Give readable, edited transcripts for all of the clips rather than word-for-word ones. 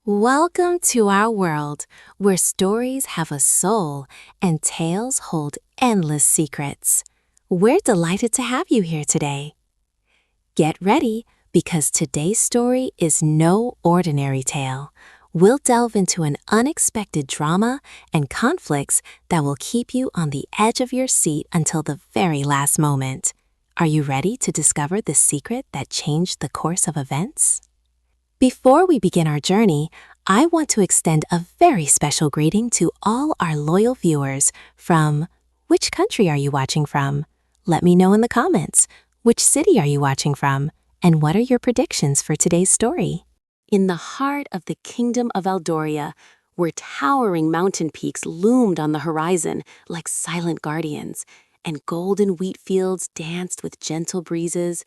Welcome to our world, where stories have a soul and tales hold endless secrets. We're delighted to have you here today. Get ready, because today's story is no ordinary tale. We'll delve into an unexpected drama and conflicts that will keep you on the edge of your seat until the very last moment. Are you ready to discover the secret that changed the course of events? Before we begin our journey, I want to extend a very special greeting to all our loyal viewers from which country are you watching from? Let me know in the comments. Which city are you watching from? And what are your predictions for today's story? In the heart of the kingdom of Eldoria, where towering mountain peaks loomed on the horizon like silent guardians, and golden wheat fields danced with gentle breezes,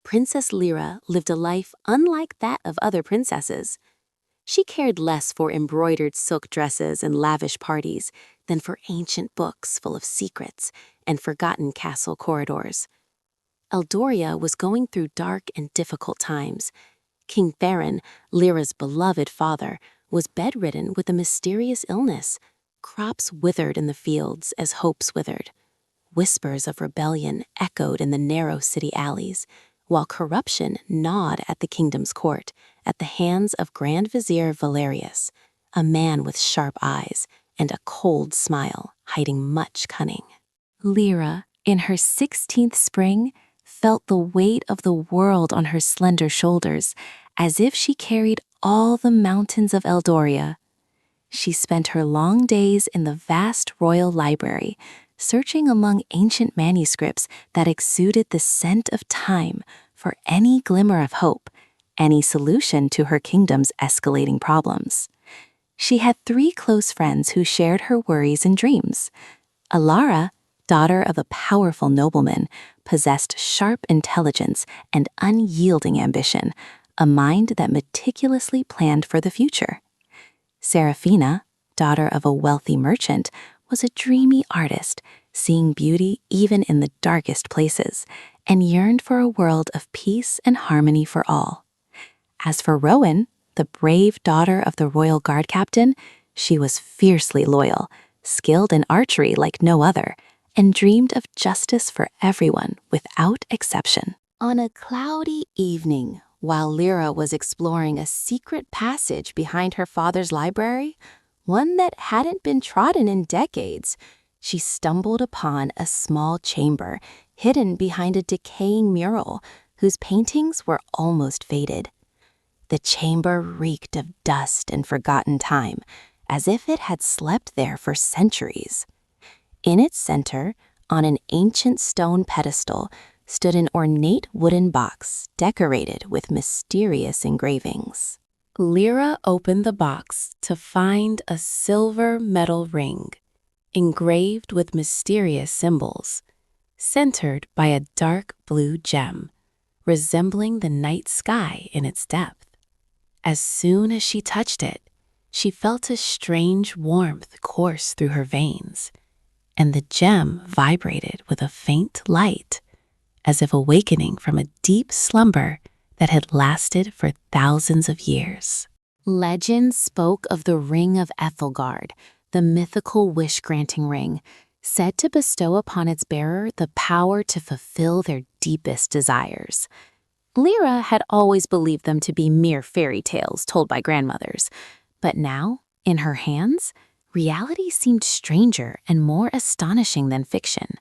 Princess Lyra lived a life unlike that of other princesses. She cared less for embroidered silk dresses and lavish parties than for ancient books full of secrets and forgotten castle corridors. Eldoria was going through dark and difficult times. King Farron, Lyra's beloved father, was bedridden with a mysterious illness. Crops withered in the fields as hopes withered. Whispers of rebellion echoed in the narrow city alleys, while corruption gnawed at the kingdom's court at the hands of Grand Vizier Valerius, a man with sharp eyes and a cold smile hiding much cunning. Lyra, in her 16th spring, felt the weight of the world on her slender shoulders, as if she carried all the mountains of Eldoria. She spent her long days in the vast royal library, searching among ancient manuscripts that exuded the scent of time for any glimmer of hope, any solution to her kingdom's escalating problems. She had 3 close friends who shared her worries and dreams. Alara, daughter of a powerful nobleman, possessed sharp intelligence and unyielding ambition, a mind that meticulously planned for the future. Serafina, daughter of a wealthy merchant, was a dreamy artist, seeing beauty even in the darkest places, and yearned for a world of peace and harmony for all. As for Rowan, the brave daughter of the royal guard captain, she was fiercely loyal, skilled in archery like no other, and dreamed of justice for everyone without exception. On a cloudy evening, while Lyra was exploring a secret passage behind her father's library, one that hadn't been trodden in decades, she stumbled upon a small chamber hidden behind a decaying mural whose paintings were almost faded. The chamber reeked of dust and forgotten time, as if it had slept there for centuries. In its center, on an ancient stone pedestal, stood an ornate wooden box decorated with mysterious engravings. Lyra opened the box to find a silver metal ring, engraved with mysterious symbols, centered by a dark blue gem, resembling the night sky in its depth. As soon as she touched it, she felt a strange warmth course through her veins, and the gem vibrated with a faint light, as if awakening from a deep slumber that had lasted for thousands of years. Legend spoke of the Ring of Ethelgard, the mythical wish-granting ring, said to bestow upon its bearer the power to fulfill their deepest desires. Lyra had always believed them to be mere fairy tales told by grandmothers, but now, in her hands, reality seemed stranger and more astonishing than fiction.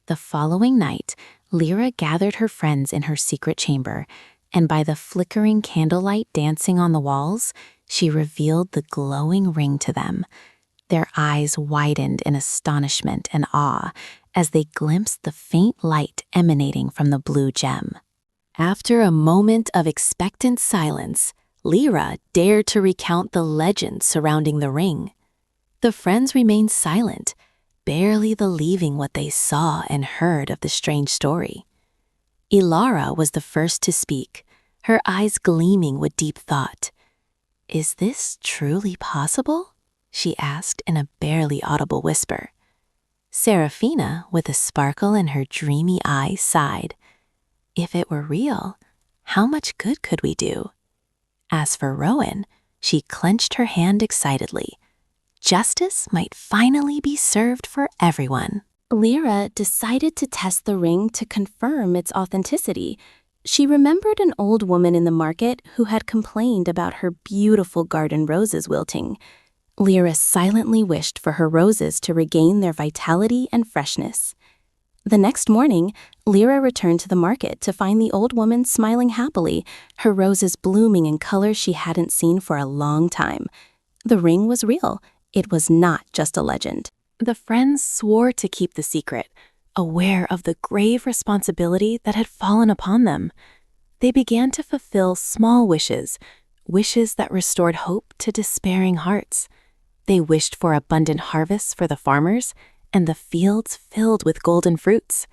The following night, Lyra gathered her friends in her secret chamber, and by the flickering candlelight dancing on the walls, she revealed the glowing ring to them. Their eyes widened in astonishment and awe as they glimpsed the faint light emanating from the blue gem. After a moment of expectant silence, Lyra dared to recount the legend surrounding the ring. The friends remained silent, barely believing what they saw and heard of the strange story. Ilara was the first to speak, her eyes gleaming with deep thought. "Is this truly possible?" she asked in a barely audible whisper. Serafina, with a sparkle in her dreamy eyes, sighed. "If it were real, how much good could we do?" As for Rowan, She clenched her hand excitedly. Justice might finally be served for everyone. Lyra decided to test the ring to confirm its authenticity. She remembered an old woman in the market who had complained about her beautiful garden roses wilting. Lyra silently wished for her roses to regain their vitality and freshness. The next morning, Lyra returned to the market to find the old woman smiling happily, her roses blooming in colors she hadn't seen for a long time. The ring was real. It was not just a legend. The friends swore to keep the secret, aware of the grave responsibility that had fallen upon them. They began to fulfill small wishes, wishes that restored hope to despairing hearts. They wished for abundant harvests for the farmers and the fields filled with golden fruits.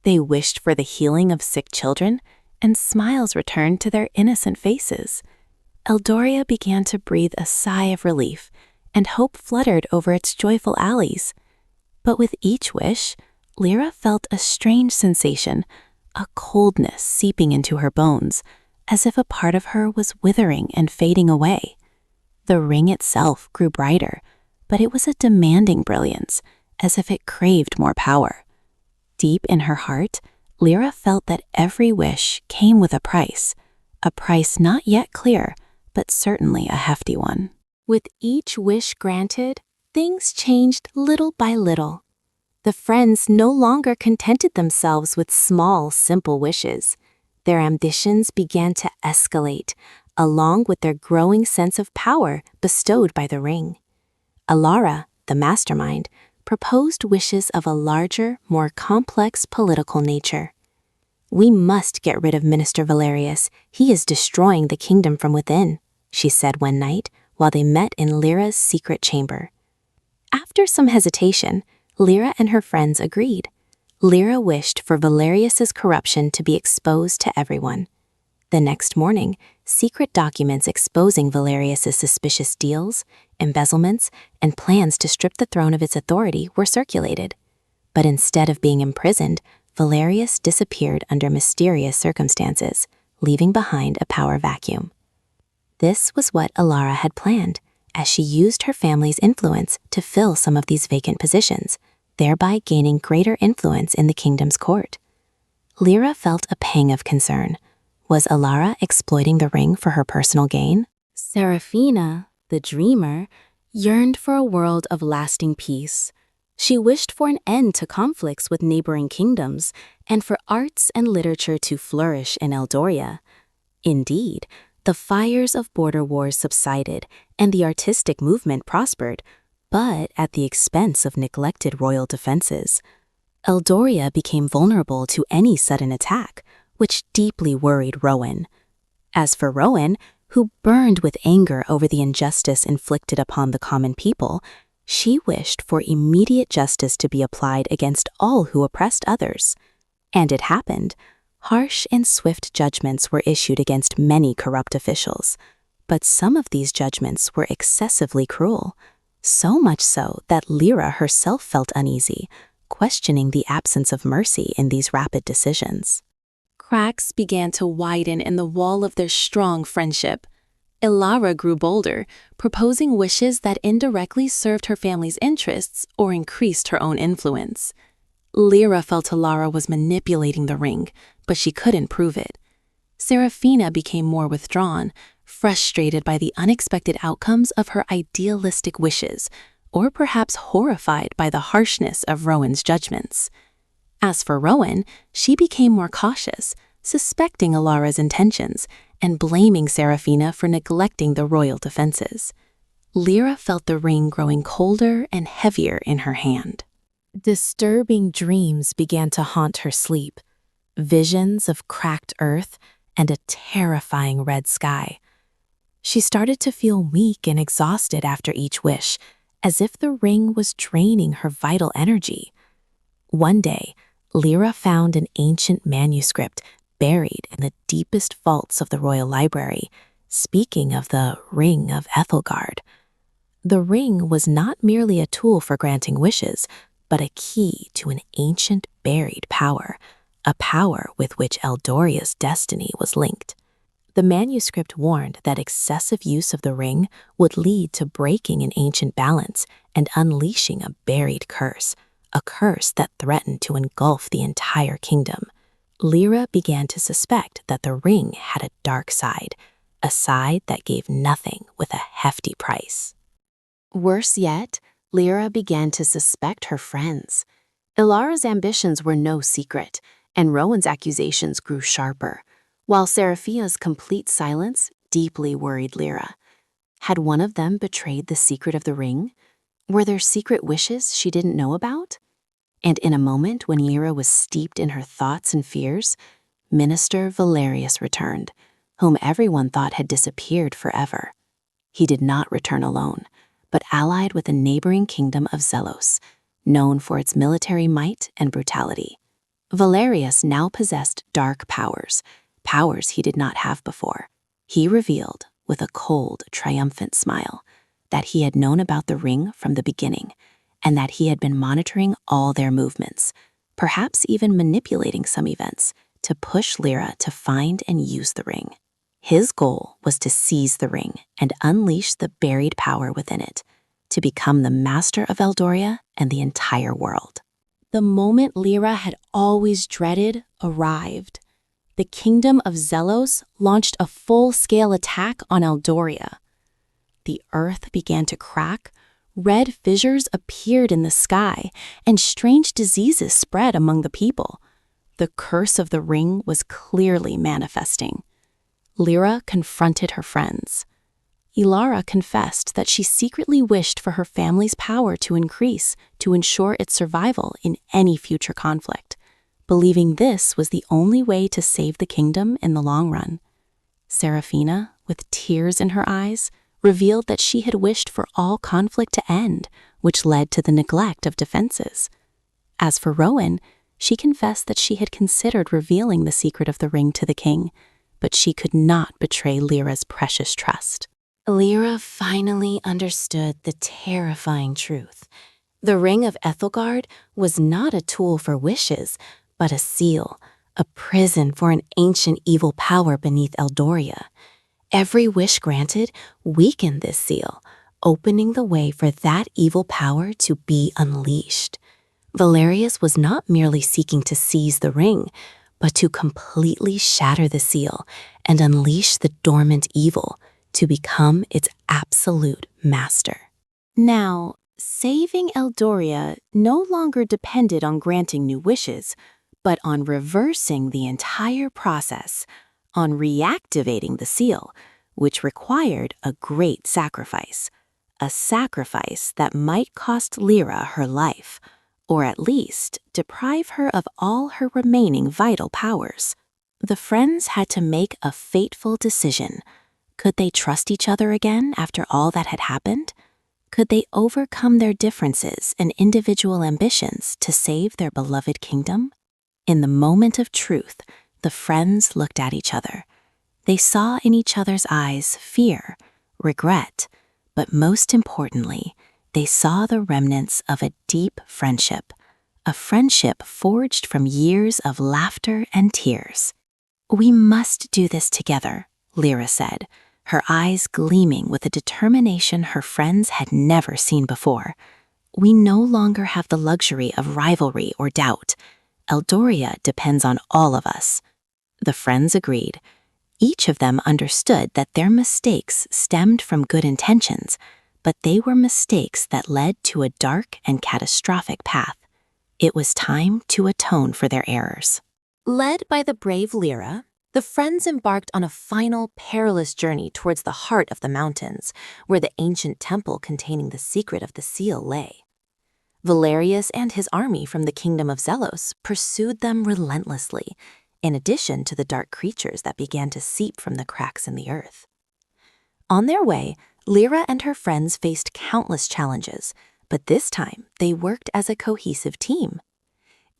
They wished for the healing of sick children, and smiles returned to their innocent faces. Eldoria began to breathe a sigh of relief, and hope fluttered over its joyful alleys. But with each wish, Lyra felt a strange sensation, a coldness seeping into her bones, as if a part of her was withering and fading away. The ring itself grew brighter, but it was a demanding brilliance, as if it craved more power. Deep in her heart, Lyra felt that every wish came with a price not yet clear, but certainly a hefty one. With each wish granted, things changed little by little. The friends no longer contented themselves with small, simple wishes. Their ambitions began to escalate, along with their growing sense of power bestowed by the ring. Alara, the mastermind, proposed wishes of a larger, more complex political nature. "We must get rid of Minister Valerius. He is destroying the kingdom from within," she said one night while they met in Lyra's secret chamber. After some hesitation, Lyra and her friends agreed. Lyra wished for Valerius's corruption to be exposed to everyone. The next morning, secret documents exposing Valerius's suspicious deals, embezzlements, and plans to strip the throne of its authority were circulated. But instead of being imprisoned, Valerius disappeared under mysterious circumstances, leaving behind a power vacuum. This was what Alara had planned, as she used her family's influence to fill some of these vacant positions, thereby gaining greater influence in the kingdom's court. Lyra felt a pang of concern. Was Alara exploiting the ring for her personal gain? Seraphina, the dreamer, yearned for a world of lasting peace. She wished for an end to conflicts with neighboring kingdoms and for arts and literature to flourish in Eldoria. Indeed, the fires of border wars subsided and the artistic movement prospered, but at the expense of neglected royal defenses. Eldoria became vulnerable to any sudden attack, which deeply worried Rowan. As for Rowan, who burned with anger over the injustice inflicted upon the common people, she wished for immediate justice to be applied against all who oppressed others. And it happened. Harsh and swift judgments were issued against many corrupt officials, but some of these judgments were excessively cruel, so much so that Lyra herself felt uneasy, questioning the absence of mercy in these rapid decisions. Cracks began to widen in the wall of their strong friendship. Alara grew bolder, proposing wishes that indirectly served her family's interests or increased her own influence. Lyra felt Alara was manipulating the ring, but she couldn't prove it. Seraphina became more withdrawn, frustrated by the unexpected outcomes of her idealistic wishes, or perhaps horrified by the harshness of Rowan's judgments. As for Rowan, she became more cautious, suspecting Alara's intentions and blaming Seraphina for neglecting the royal defenses. Lyra felt the ring growing colder and heavier in her hand. Disturbing dreams began to haunt her sleep, visions of cracked earth and a terrifying red sky. She started to feel weak and exhausted after each wish, as if the ring was draining her vital energy. One day, Lyra found an ancient manuscript buried in the deepest vaults of the royal library, speaking of the Ring of Ethelgard. The ring was not merely a tool for granting wishes, but a key to an ancient buried power, a power with which Eldoria's destiny was linked. The manuscript warned that excessive use of the ring would lead to breaking an ancient balance and unleashing a buried curse, a curse that threatened to engulf the entire kingdom. Lyra began to suspect that the ring had a dark side, a side that gave nothing with a hefty price. Worse yet, Lyra began to suspect her friends. Ilara's ambitions were no secret, and Rowan's accusations grew sharper, while Seraphia's complete silence deeply worried Lyra. Had one of them betrayed the secret of the ring? Were there secret wishes she didn't know about? And in a moment when Lyra was steeped in her thoughts and fears, Minister Valerius returned, whom everyone thought had disappeared forever. He did not return alone, but allied with a neighboring kingdom of Zelos, known for its military might and brutality. Valerius now possessed dark powers, powers he did not have before. He revealed, with a cold, triumphant smile, that he had known about the ring from the beginning, and that he had been monitoring all their movements, perhaps even manipulating some events, to push Lyra to find and use the ring. His goal was to seize the ring and unleash the buried power within it, to become the master of Eldoria and the entire world. The moment Lyra had always dreaded arrived. The kingdom of Zelos launched a full-scale attack on Eldoria. The earth began to crack, red fissures appeared in the sky, and strange diseases spread among the people. The curse of the ring was clearly manifesting. Lyra confronted her friends. Ilara confessed that she secretly wished for her family's power to increase to ensure its survival in any future conflict, believing this was the only way to save the kingdom in the long run. Seraphina, with tears in her eyes, revealed that she had wished for all conflict to end, which led to the neglect of defenses. As for Rowan, she confessed that she had considered revealing the secret of the ring to the king, but she could not betray Lyra's precious trust. Lyra finally understood the terrifying truth. The Ring of Ethelgard was not a tool for wishes, but a seal, a prison for an ancient evil power beneath Eldoria. Every wish granted weakened this seal, opening the way for that evil power to be unleashed. Valerius was not merely seeking to seize the ring, but to completely shatter the seal and unleash the dormant evil, to become its absolute master. Now, saving Eldoria no longer depended on granting new wishes, but on reversing the entire process, on reactivating the seal, which required a great sacrifice, a sacrifice that might cost Lyra her life, or at least deprive her of all her remaining vital powers. The friends had to make a fateful decision. Could they trust each other again after all that had happened? Could they overcome their differences and individual ambitions to save their beloved kingdom? In the moment of truth, the friends looked at each other. They saw in each other's eyes fear, regret, but most importantly, they saw the remnants of a deep friendship, a friendship forged from years of laughter and tears. "We must do this together," Lyra said, her eyes gleaming with a determination her friends had never seen before. "We no longer have the luxury of rivalry or doubt. Eldoria depends on all of us." The friends agreed. Each of them understood that their mistakes stemmed from good intentions, but they were mistakes that led to a dark and catastrophic path. It was time to atone for their errors. Led by the brave Lyra, the friends embarked on a final perilous journey towards the heart of the mountains, where the ancient temple containing the secret of the seal lay. Valerius and his army from the kingdom of Zelos pursued them relentlessly, in addition to the dark creatures that began to seep from the cracks in the earth. On their way, Lyra and her friends faced countless challenges, but this time they worked as a cohesive team.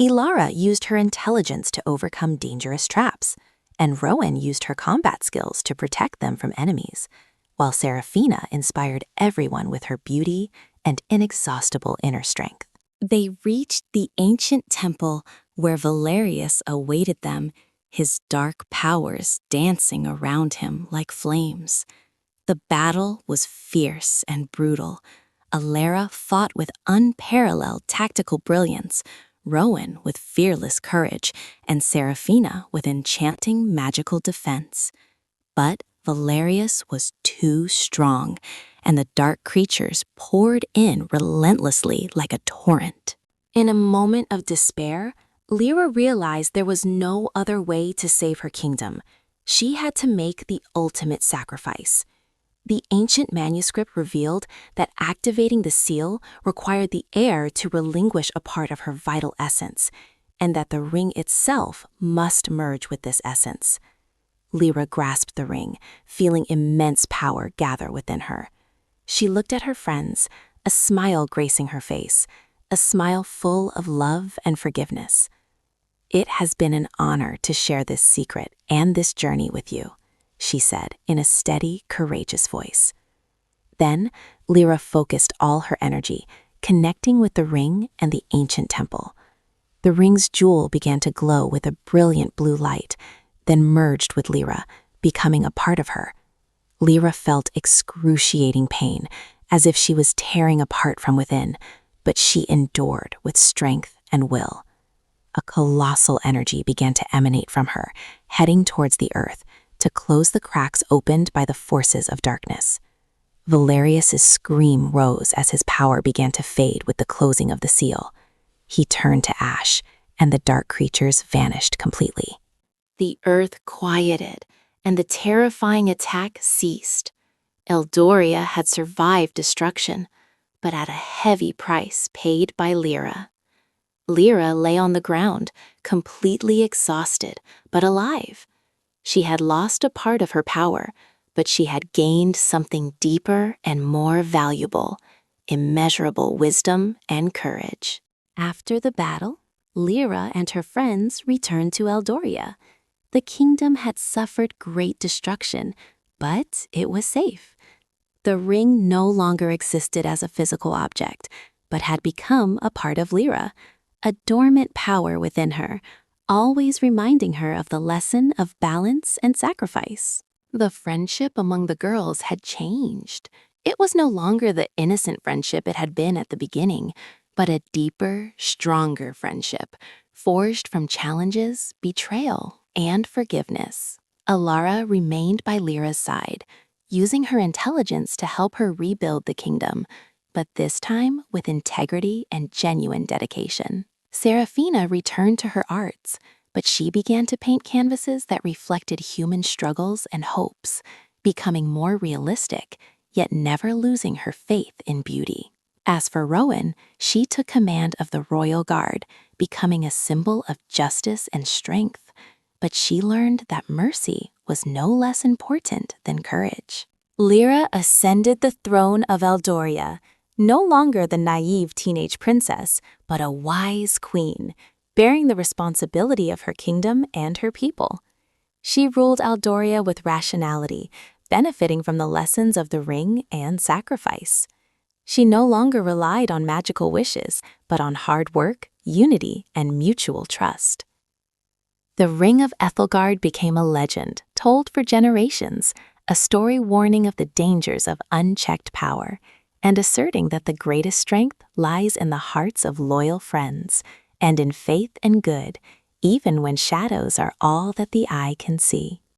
Ilara used her intelligence to overcome dangerous traps, and Rowan used her combat skills to protect them from enemies, while Seraphina inspired everyone with her beauty and inexhaustible inner strength. They reached the ancient temple where Valerius awaited them, his dark powers dancing around him like flames. The battle was fierce and brutal. Alara fought with unparalleled tactical brilliance, Rowan with fearless courage, and Seraphina with enchanting magical defense. But Valerius was too strong, and the dark creatures poured in relentlessly like a torrent. In a moment of despair, Lyra realized there was no other way to save her kingdom. She had to make the ultimate sacrifice. The ancient manuscript revealed that activating the seal required the heir to relinquish a part of her vital essence, and that the ring itself must merge with this essence. Lyra grasped the ring, feeling immense power gather within her. She looked at her friends, a smile gracing her face, a smile full of love and forgiveness. "It has been an honor to share this secret and this journey with you," she said in a steady, courageous voice. Then, Lyra focused all her energy, connecting with the ring and the ancient temple. The ring's jewel began to glow with a brilliant blue light, then merged with Lyra, becoming a part of her. Lyra felt excruciating pain, as if she was tearing apart from within, but she endured with strength and will. A colossal energy began to emanate from her, heading towards the earth, to close the cracks opened by the forces of darkness. Valerius's scream rose as his power began to fade with the closing of the seal. He turned to ash, and the dark creatures vanished completely. The earth quieted, and the terrifying attack ceased. Eldoria had survived destruction, but at a heavy price paid by Lyra. Lyra lay on the ground, completely exhausted, but alive. She had lost a part of her power, but she had gained something deeper and more valuable, immeasurable wisdom and courage. After the battle, Lyra and her friends returned to Eldoria. The kingdom had suffered great destruction, but it was safe. The ring no longer existed as a physical object, but had become a part of Lyra, a dormant power within her, always reminding her of the lesson of balance and sacrifice. The friendship among the girls had changed. It was no longer the innocent friendship it had been at the beginning, but a deeper, stronger friendship, forged from challenges, betrayal, and forgiveness. Alara remained by Lyra's side, using her intelligence to help her rebuild the kingdom, but this time with integrity and genuine dedication. Seraphina returned to her arts, but she began to paint canvases that reflected human struggles and hopes, becoming more realistic, yet never losing her faith in beauty. As for Rowan, she took command of the royal guard, becoming a symbol of justice and strength, but she learned that mercy was no less important than courage. Lyra ascended the throne of Eldoria, no longer the naive teenage princess, but a wise queen, bearing the responsibility of her kingdom and her people. She ruled Eldoria with rationality, benefiting from the lessons of the ring and sacrifice. She no longer relied on magical wishes, but on hard work, unity, and mutual trust. The Ring of Ethelgard became a legend, told for generations, a story warning of the dangers of unchecked power, and asserting that the greatest strength lies in the hearts of loyal friends, and in faith and good, even when shadows are all that the eye can see.